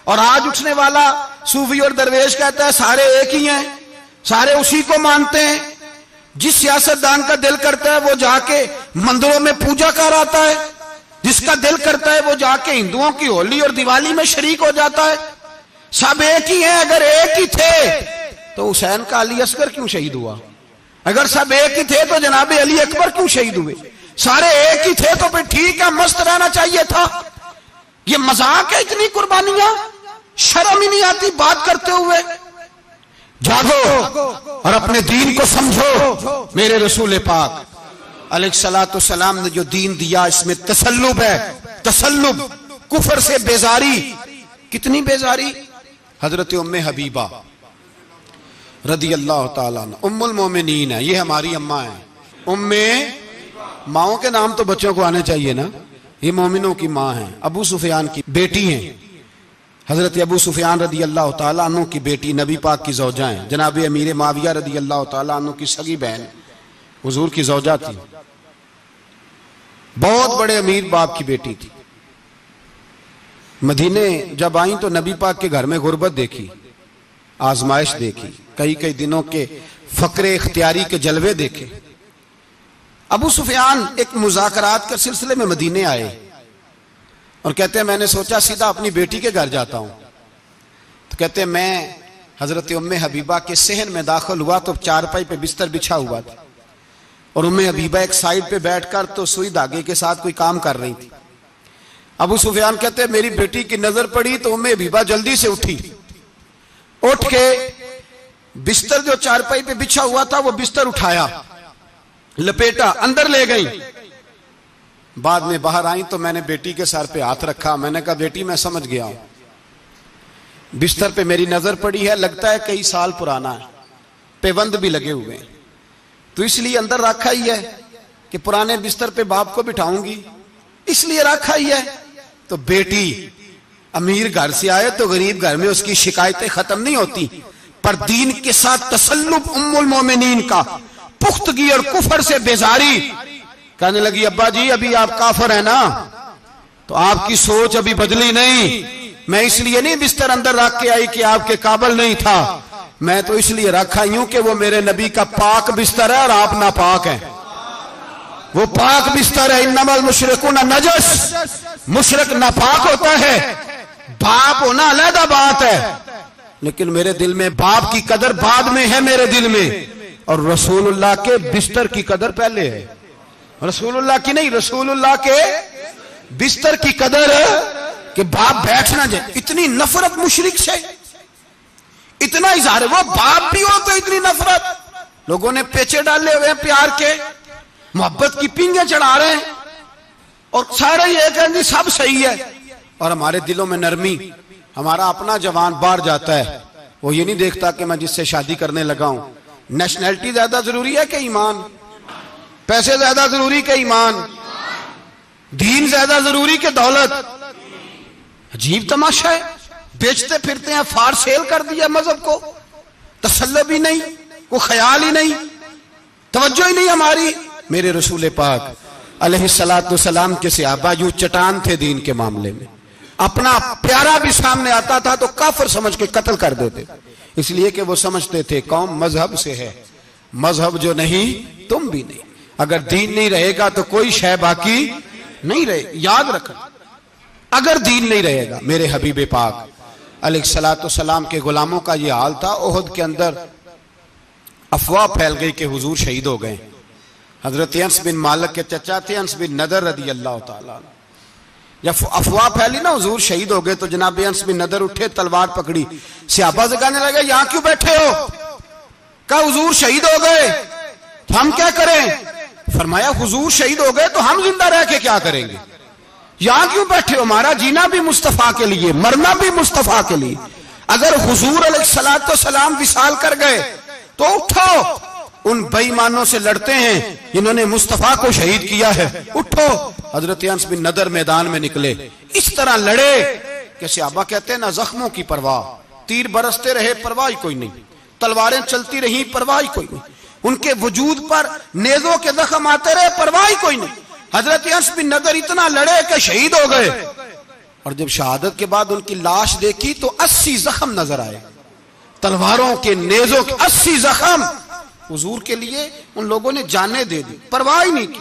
اور آج اٹھنے والا صوفی اور درویش کہتا ہے سارے ایک ہی ہیں، سارے اسی کو مانتے ہیں۔ جس سیاستدان کا دل کرتا ہے وہ جا کے مندروں میں پوجا کر آتا ہے، جس کا دل کرتا ہے وہ جا کے ہندوؤں کی ہولی اور دیوالی میں شریک ہو جاتا ہے۔ سب ایک ہی ہیں۔ اگر ایک ہی تھے تو حسین کا علی اصغر کیوں شہید ہوا؟ اگر سب ایک ہی تھے تو جناب علی اکبر کیوں شہید ہوئے؟ سارے ایک ہی تھے تو پھر ٹھیک ہے، مست رہنا چاہیے تھا۔ یہ مذاق ہے اتنی قربانیاں؟ شرم ہی نہیں آتی بات کرتے ہوئے؟ جاگو اور اپنے دین کو سمجھو۔ میرے رسول پاک علیہ الصلوۃ والسلام نے جو دین دیا اس میں تسلب ہے، تسلب، کفر سے بیزاری۔ کتنی بیزاری؟ حضرت ام حبیبہ رضی اللہ تعالیٰ عنہ ام المومنین ہے، یہ ہماری اماں ہیں۔ ام، ماؤں کے نام تو بچوں کو آنے چاہیے نا، یہ مومنوں کی ماں ہیں، ابو سفیان کی بیٹی ہیں۔ حضرت ابو سفیان رضی اللہ تعالیٰ عنہ کی بیٹی نبی پاک کی زوجہ ہیں، جناب امیر معاویہ رضی اللہ تعالیٰ عنہ کی سگی بہن حضور کی زوجہ تھی، بہت بڑے امیر باپ کی بیٹی تھی۔ مدینے جب آئیں تو نبی پاک کے گھر میں غربت دیکھی، آزمائش دیکھی، کئی کئی دنوں کے فقر اختیاری کے جلوے دیکھے۔ ابو سفیان ایک مذاکرات کے سلسلے میں مدینے آئے اور کہتے ہیں میں نے سوچا سیدھا اپنی بیٹی کے گھر جاتا ہوں، تو کہتے ہیں میں حضرت ام حبیبہ کے صحن میں داخل ہوا تو چارپائی پہ بستر بچھا ہوا تھا، اور ام حبیبہ ایک سائیڈ پہ بیٹھ کر تو سوئی دھاگے کے ساتھ کوئی کام کر رہی تھی۔ ابو سفیان کہتے ہیں میری بیٹی کی نظر پڑی تو ام حبیبہ جلدی سے اٹھی، اٹھ کے بستر جو چارپائی پہ بچھا ہوا تھا وہ بستر اٹھایا، لپیٹا، اندر لے گئی۔ بعد میں باہر آئیں تو میں نے بیٹی کے سر پہ ہاتھ رکھا، میں نے کہا بیٹی میں سمجھ گیا ہوں، بستر پہ میری نظر پڑی ہے، لگتا ہے کئی سال پرانا ہے، پیوند بھی لگے ہوئے ہیں، تو اس لیے اندر رکھا ہی ہے کہ پرانے بستر پہ باپ کو بٹھاؤں گی، اس لیے رکھا ہی ہے۔ تو بیٹی امیر گھر سے آئے تو غریب گھر میں اس کی شکایتیں ختم نہیں ہوتی، پر دین کے ساتھ تسلب ام المومنین کا، پختگی اور کفر سے بیزاری۔ کہنے لگی ابا جی ابھی آپ کافر ہیں نا، تو آپ کی سوچ ابھی بدلی نہیں، میں اس لیے نہیں بستر اندر رکھ کے آئی کہ آپ کے قابل نہیں تھا، میں تو اس لیے رکھا ہوں کہ وہ میرے نبی کا پاک بستر ہے اور آپ ناپاک ہیں۔ وہ پاک بستر ہے، انما المشرکون نجس، مشرک ناپاک ہوتا ہے، باپ ہونا علیحدہ بات ہے، لیکن میرے دل میں باپ کی قدر بعد میں ہے میرے دل میں، اور رسول اللہ کے بستر کی قدر پہلے ہے، رسول اللہ کی نہیں، رسول اللہ کے بستر کی قدر کہ باپ بیٹھ نہ جائے۔ اتنی نفرت مشرک سے، اتنا اظہار، وہ باپ بھی ہو تو اتنی نفرت، لوگوں نے پیچے ڈالے ہوئے ہیں پیار کے، محبت کی پینگیں چڑھا رہے ہیں، اور سارے یہ کہیں گے سب صحیح ہے، اور ہمارے دلوں میں نرمی۔ ہمارا اپنا جوان باہر جاتا ہے، وہ یہ نہیں دیکھتا کہ میں جس سے شادی کرنے لگا ہوں نیشنلٹی زیادہ ضروری ہے کہ ایمان، پیسے زیادہ ضروری کہ ایمان، دین زیادہ ضروری کہ دولت۔ عجیب تماشا ہے، بیچتے پھرتے ہیں، فار سیل کر دیا مذہب کو، تسلب ہی نہیں، کوئی خیال ہی نہیں، توجہ ہی نہیں ہماری۔ میرے رسول پاک علیہ الصلوۃ والسلام کے صحابہ یوں چٹان تھے دین کے معاملے میں، اپنا پیارا بھی سامنے آتا تھا تو کافر سمجھ کے قتل کر دیتے، اس لیے کہ وہ سمجھتے تھے قوم مذہب سے ہے، مذہب جو نہیں تم بھی نہیں، اگر دین نہیں رہے گا تو کوئی شے باقی نہیں رہے، یاد رکھنا اگر دین نہیں رہے گا۔ میرے حبیب پاک علیہ الصلوۃ والسلام کے غلاموں کا یہ حال تھا۔ احد کے اندر افواہ پھیل گئی کہ حضور شہید ہو گئے، حضرت انس بن مالک کے چچا تھے انس بن نضر رضی اللہ تعالیٰ عنہ، جب افواہ پھیلی نا حضور شہید ہو گئے تو جناب انس بن نضر اٹھے، تلوار پکڑی، صحابہ سے کہنے لگے یہاں کیوں بیٹھے ہو؟ کہا حضور شہید ہو گئے تو ہم کیا کریں؟ فرمایا حضور شہید ہو گئے تو ہم زندہ رہ کے کیا کریں گے؟ یہاں کیوں بیٹھے ہو؟ ہمارا جینا بھی مصطفیٰ کے لیے، مرنا بھی مصطفیٰ کے لیے۔ اگر حضور علیہ السلام وصال کر گئے تو اٹھو، ان بے ایمانوں سے لڑتے ہیں جنہوں نے مصطفیٰ کو شہید کیا ہے، اٹھو۔ حضرت انس بن نضر میدان میں نکلے، اس طرح لڑے کہ صحابہ کہتے ہیں نہ زخموں کی پرواہ، تیر برستے رہے پرواہ کوئی نہیں، تلواریں چلتی رہیں پرواہ کوئی نہیں، ان کے وجود پر نیزوں کے زخم آتے رہے پرواہ کوئی نہیں۔ حضرت انس بن نضر اتنا لڑے کہ شہید ہو گئے، اور جب شہادت کے بعد ان کی لاش دیکھی تو 80 زخم نظر آئے، تلواروں کے، نیزوں کے 80 زخم۔ حضور کے لیے ان لوگوں نے جانیں دے دی، پرواہ نہیں کی۔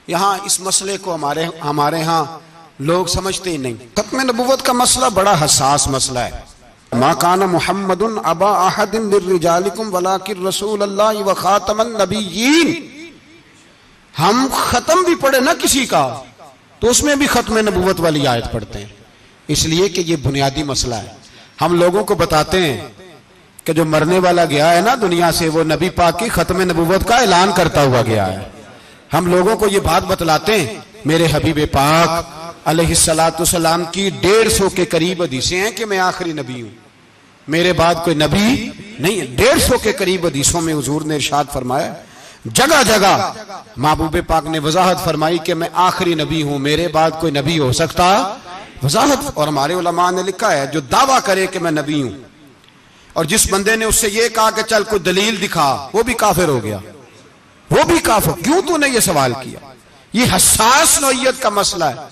یہاں اس مسئلے کو ہمارے ہاں لوگ سمجھتے ہی نہیں۔ ختم نبوت کا مسئلہ بڑا حساس مسئلہ ہے۔ ما کان محمد ابا احد من رجالکم ولکن رسول اللہ وخاتم النبیین۔ ہم ختم بھی پڑھے نا کسی کا تو اس میں بھی ختم نبوت والی آیت پڑھتے ہیں، اس لیے کہ یہ بنیادی مسئلہ ہے۔ ہم لوگوں کو بتاتے ہیں کہ جو مرنے والا گیا ہے نا دنیا سے، وہ نبی پاک کی ختم نبوت کا اعلان کرتا ہوا گیا ہے۔ ہم لوگوں کو یہ بات بتلاتے ہیں، میرے حبیب پاک علیہ السلام کی 150 کے قریب حدیثیں ہیں کہ میں آخری نبی ہوں، میرے بعد کوئی نبی نہیں ہے۔ 150 کے قریب حدیثوں میں حضور نے ارشاد فرمایا، جگہ جگہ محبوب پاک نے وضاحت فرمائی کہ میں آخری نبی ہوں، میرے بعد کوئی نبی ہو سکتا، وضاحت۔ اور ہمارے علماء نے لکھا ہے جو دعویٰ کرے کہ میں نبی ہوں، اور جس بندے نے اس سے یہ کہا کہ چل کوئی دلیل دکھا، وہ بھی کافر ہو گیا، وہ بھی کافر۔ کیوں تو نے یہ سوال کیا؟ یہ حساس نوعیت کا مسئلہ ہے۔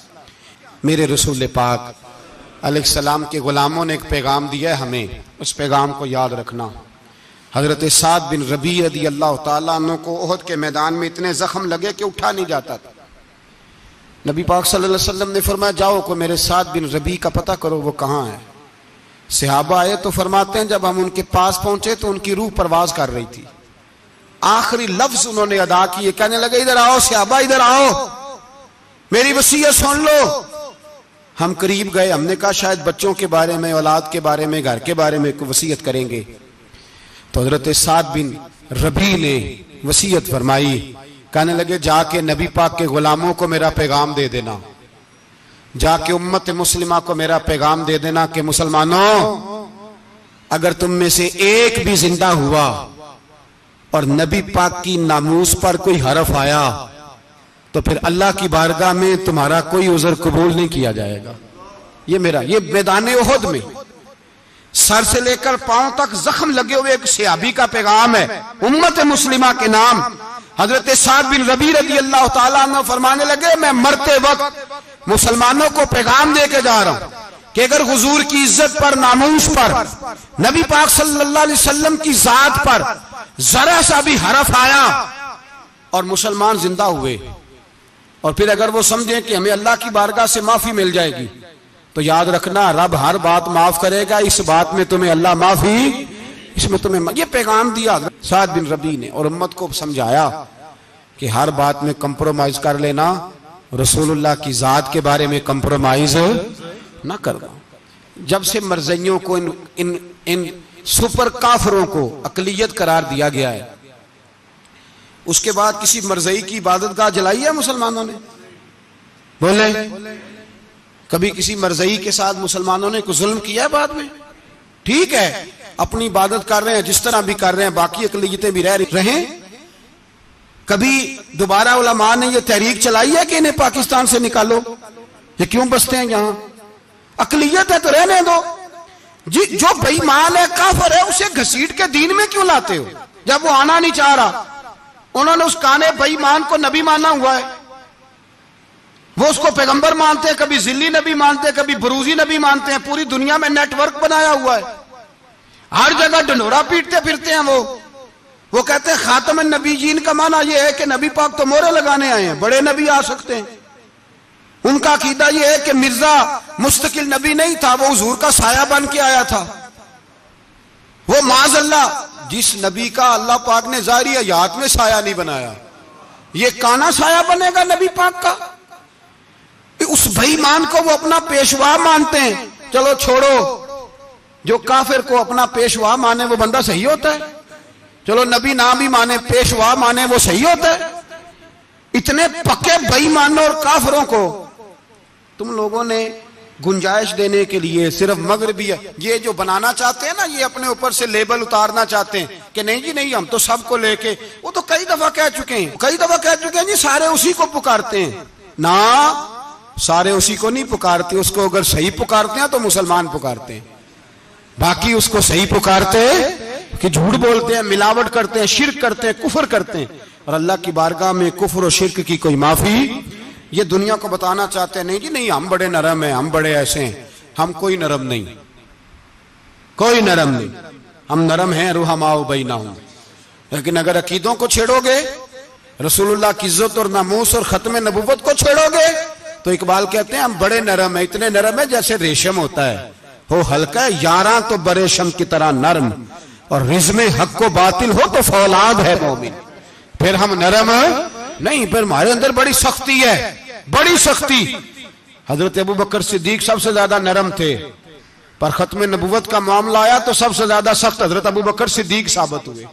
میرے رسول پاک علیہ السلام کے غلاموں نے ایک پیغام دیا ہے ہمیں، اس پیغام کو یاد رکھنا۔ حضرت سعد بن ربیع رضی اللہ تعالیٰ عنہ کو احد کے میدان میں اتنے زخم لگے کہ اٹھا نہیں جاتا تھا۔ نبی پاک صلی اللہ علیہ وسلم نے فرمایا جاؤ کو میرے سعد بن ربیع کا پتہ کرو وہ کہاں ہے۔ صحابہ آئے تو فرماتے ہیں جب ہم ان کے پاس پہنچے تو ان کی روح پرواز کر رہی تھی، آخری لفظ انہوں نے ادا کیے، کہنے لگے ادھر آؤ صحابہ، ادھر آؤ، میری وصیت سن لو۔ ہم قریب گئے، ہم نے کہا شاید بچوں کے بارے میں، اولاد کے بارے میں، گھر کے بارے میں کوئی وصیت کریں گے۔ تو حضرت سعد بن ربیع نے وصیت فرمائی، کہنے لگے جا کے نبی پاک کے غلاموں کو میرا پیغام دے دینا، جا کے امت مسلمہ کو میرا پیغام دے دینا کہ مسلمانوں اگر تم میں سے ایک بھی زندہ ہوا اور نبی پاک کی ناموس پر کوئی حرف آیا تو پھر اللہ کی بارگاہ میں تمہارا کوئی عذر قبول نہیں کیا جائے گا۔ یہ میدان احد میں سر سے لے کر پاؤں تک زخم لگے ہوئے ایک صحابی کا پیغام ہے امت مسلمہ کے نام۔ حضرت سعد بن ربیع رضی اللہ تعالیٰ عنہ فرمانے لگے میں مرتے وقت مسلمانوں کو پیغام دے کے جا رہا ہوں کہ اگر حضور کی عزت پر، ناموس پر، نبی پاک صلی اللہ علیہ وسلم کی ذات پر ذرا سا بھی حرف آیا اور مسلمان زندہ ہوئے، اور پھر اگر وہ سمجھیں کہ ہمیں اللہ کی بارگاہ سے معافی مل جائے گی، تو یاد رکھنا رب ہر بات معاف کرے گا، اس بات میں تمہیں اللہ معافی، اس میں تمہیں یہ پیغام دیا سعد بن ربیع نے، اور امت کو سمجھایا کہ ہر بات میں کمپرومائز کر لینا، رسول اللہ کی ذات کے بارے میں کمپرومائز نہ کرنا۔ جب سے مرزائیوں کو ان سپر کافروں کو اقلیت قرار دیا گیا ہے، اس کے بعد کسی مرزائی کی عبادت گاہ جلائی ہے مسلمانوں نے؟ بولے کبھی کسی مرزائی کے ساتھ مسلمانوں نے کوئی ظلم کیا ہے؟ بعد میں ٹھیک ہے اپنی عبادت کر رہے ہیں جس طرح بھی کر رہے ہیں، باقی اقلیتیں بھی رہیں۔ کبھی دوبارہ علماء نے یہ تحریک چلائی ہے کہ انہیں پاکستان سے نکالو، یہ کیوں بستے ہیں یہاں؟ اقلیت ہے تو رہنے دو۔ جو بے ایمان ہے، کافر ہے، اسے گھسیٹ کے دین میں کیوں لاتے ہو جب وہ آنا نہیں چاہ رہا؟ انہوں نے اس کانے بے ایمان کو نبی مانا ہوا ہے، وہ اس کو پیغمبر مانتے ہیں، کبھی ذلی نبی مانتے ہیں، کبھی بروزی نبی مانتے ہیں، پوری دنیا میں نیٹ ورک بنایا ہوا ہے، ہر جگہ ڈنڈورا پیٹتے پھرتے ہیں۔ وہ کہتے ہیں خاتم النبیین کا معنی یہ ہے کہ نبی پاک تو مورے لگانے آئے ہیں، بڑے نبی آ سکتے ہیں۔ ان کا عقیدہ یہ ہے کہ مرزا مستقل نبی نہیں تھا، وہ حضور کا سایہ بن کے آیا تھا۔ وہ معاذ اللہ جس نبی کا اللہ پاک نے ظاہری حیات میں سایہ نہیں بنایا، یہ کانا سایہ بنے گا نبی پاک کا؟ اس بے ایمان کو وہ اپنا پیشوا مانتے ہیں۔ چلو چھوڑو، جو کافر کو اپنا پیشوا مانے وہ بندہ صحیح ہوتا ہے؟ چلو نبی نام بھی مانے، پیشوا مانے، وہ صحیح ہوتا ہے؟ اتنے پکے بے ایمانوں اور کافروں کو تم لوگوں نے گنجائش دینے کے لیے صرف مغربی یہ جو بنانا چاہتے ہیں نا، یہ اپنے اوپر سے لیبل اتارنا چاہتے ہیں کہ نہیں جی نہیں، ہم تو سب کو لے کے، وہ تو کئی دفعہ کہہ چکے ہیں جی سارے اسی کو پکارتے ہیں. نہ، سارے اسی کو نہیں پکارتے. اس کو اگر صحیح پکارتے ہیں تو مسلمان پکارتے ہیں، باقی اس کو صحیح پکارتے کہ جھوٹ بولتے ہیں، ملاوٹ کرتے ہیں، شرک کرتے ہیں، کفر کرتے ہیں. اور اللہ کی بارگاہ میں کفر و شرک کی کوئی معافی. یہ دنیا کو بتانا چاہتے ہیں نہیں جی نہیں، ہم بڑے نرم ہیں، ہم بڑے ایسے ہیں. ہم کوئی نرم نہیں، کوئی نرم نہیں. ہم نرم ہیں رحماء بینہم. لیکن اگر عقیدوں کو چھیڑو گے، رسول اللہ کی عزت اور ناموس اور ختم نبوت کو چھیڑو گے، تو اقبال کہتے ہیں ہم بڑے نرم ہیں، اتنے نرم ہیں جیسے ریشم ہوتا ہے، ہو ہلکا ہے یاراں تو بریشم کی طرح نرم، اور رزم حق و باطل ہو تو فولاد ہے مومن. پھر ہم نرم نہیں، پھر ہمارے اندر بڑی سختی ہے، بڑی سختی. حضرت ابو بکر صدیق سب سے زیادہ نرم تھے، پر ختم نبوت کا معاملہ آیا تو سب سے زیادہ سخت حضرت ابو بکر صدیق ثابت ہوئے.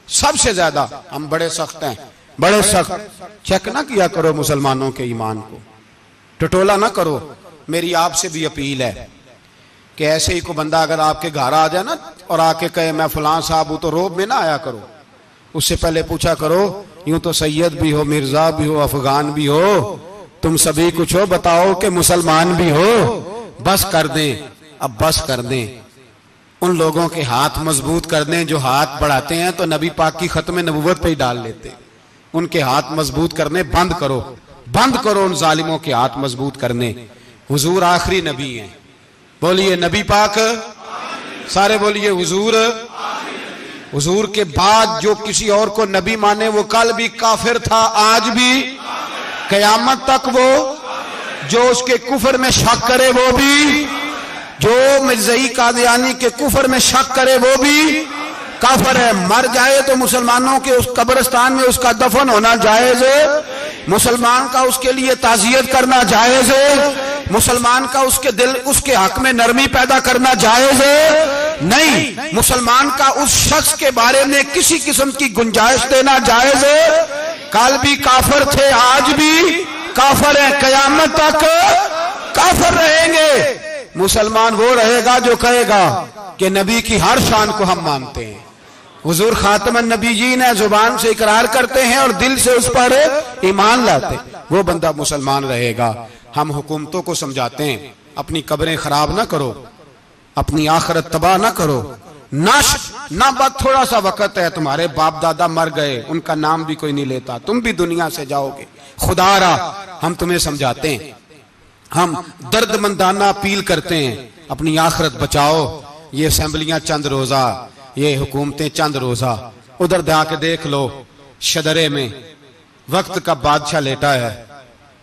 سب سے زیادہ ہم بڑے سخت ہیں، بڑے سخت. چیک نہ کیا کرو مسلمانوں کے ایمان کو، ٹٹولا نہ کرو. میری آپ سے بھی اپیل ہے کہ ایسے ہی کو بندہ اگر آپ کے گھر آ جائے نا اور آ کے کہے میں فلاں صاحب ہوں، تو روب میں نہ آیا کرو. اس سے پہلے پوچھا کرو یوں تو سید بھی ہو، مرزا بھی ہو، افغان بھی ہو، تم سبھی کچھ ہو، بتاؤ کہ مسلمان بھی ہو. بس کر دیں، اب بس کر دیں. ان لوگوں کے ہاتھ مضبوط کر دیں جو ہاتھ بڑھاتے ہیں تو نبی پاک کی ختم نبوت پہ ہی ڈال لیتے. ان کے ہاتھ مضبوط کرنے بند کرو، بند کرو ان ظالموں کے ہاتھ مضبوط کرنے. حضور آخری نبی ہیں. بولیے نبی پاک، سارے بولیے حضور. حضور کے بعد جو کسی اور کو نبی مانے وہ کل بھی کافر تھا، آج بھی، قیامت تک وہ. جو اس کے کفر میں شک کرے وہ بھی، جو مرزائی قادیانی کے کفر میں شک کرے وہ بھی کافر ہے. مر جائے تو مسلمانوں کے اس قبرستان میں اس کا دفن ہونا جائز ہے، مسلمان کا اس کے لیے تعزیت کرنا جائز ہے، مسلمان کا اس کے دل اس کے حق میں نرمی پیدا کرنا جائز ہے. نہیں، مسلمان کا اس شخص کے بارے میں کسی قسم کی گنجائش دینا جائز ہے. کل بھی کافر تھے، آج بھی کافر ہیں، قیامت تک کافر رہیں گے. مسلمان وہ رہے گا جو کہے گا کہ نبی کی ہر شان کو ہم مانتے ہیں، حضور خاتم النبیین ہے، زبان سے اقرار کرتے ہیں اور دل سے اس پر ایمان لاتے ہیں، وہ بندہ مسلمان رہے گا. ہم حکومتوں کو سمجھاتے ہیں اپنی قبریں خراب نہ کرو، اپنی آخرت تباہ نہ کرو. نہ بات تھوڑا سا وقت ہے، تمہارے باپ دادا مر گئے، ان کا نام بھی کوئی نہیں لیتا، تم بھی دنیا سے جاؤ گے. خدا را ہم تمہیں سمجھاتے ہیں، ہم درد مندانہ اپیل کرتے ہیں، اپنی آخرت بچاؤ. یہ اسمبلیاں چند روزہ، یہ حکومتیں چند روزہ. ادھر جا کے دیکھ لو شدرے میں وقت کا بادشاہ لیٹا ہے،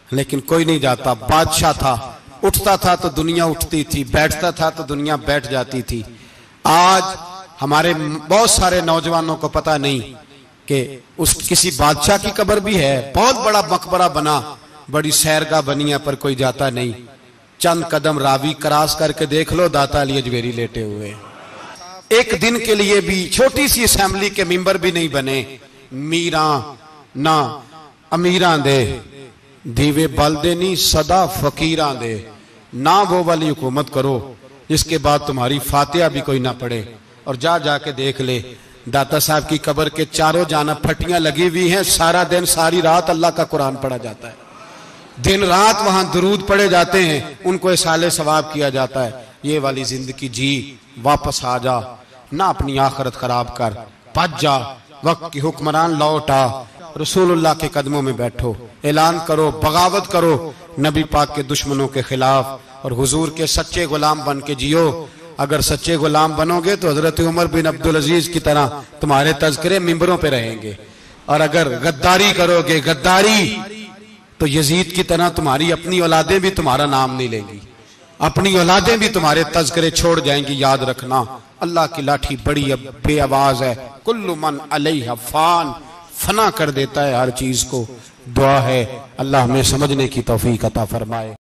لیکن کوئی نہیں جاتا. بادشاہ تھا، اٹھتا تھا تو دنیا اٹھتی تھی، بیٹھتا تھا تو دنیا بیٹھ جاتی تھی. آج ہمارے بہت سارے نوجوانوں کو پتہ نہیں کہ اس کسی بادشاہ کی قبر بھی ہے، بہت بڑا مقبرہ بنا، بڑی سیرگاہ بنی ہے، پر کوئی جاتا نہیں. چند قدم راوی کراس کر کے دیکھ لو، داتا علی اجمیری لیٹے ہوئے. ایک دن کے لیے بھی چھوٹی سی اسمبلی کے ممبر بھی نہیں بنے. میراں نہ امیراں دے دیوے بلدے نہیں صدا فقیراں دے. نہ وہ والی حکومت کرو جس کے بعد تمہاری فاتحہ بھی کوئی نہ پڑھے. اور جا کے دیکھ لے داتا صاحب کی قبر کے چاروں جانب پھٹیاں لگی ہوئی ہیں، سارا دن ساری رات اللہ کا قرآن پڑھا جاتا ہے، دن رات وہاں درود پڑھے جاتے ہیں، ان کو اصالِ ثواب کیا جاتا ہے. یہ والی زندگی جی، واپس آ جا، نہ اپنی آخرت خراب کر، بچ جا. وقت کی حکمران لوٹ آ، رسول اللہ کے قدموں میں بیٹھو، اعلان کرو، بغاوت کرو نبی پاک کے دشمنوں کے خلاف، اور حضور کے سچے غلام بن کے جیو. اگر سچے غلام بنو گے تو حضرت عمر بن عبدالعزیز کی طرح تمہارے تذکرے ممبروں پہ رہیں گے. اور اگر غداری کرو گے، غداری، تو یزید کی طرح تمہاری اپنی اولادیں بھی تمہارا نام نہیں لیں گی، اپنی اولادیں بھی تمہارے تذکرے چھوڑ جائیں گی. یاد رکھنا اللہ کی لاٹھی بڑی بے آواز ہے. کل من علیہ فان، فنا کر دیتا ہے ہر چیز کو. دعا ہے اللہ ہمیں سمجھنے کی توفیق عطا فرمائے.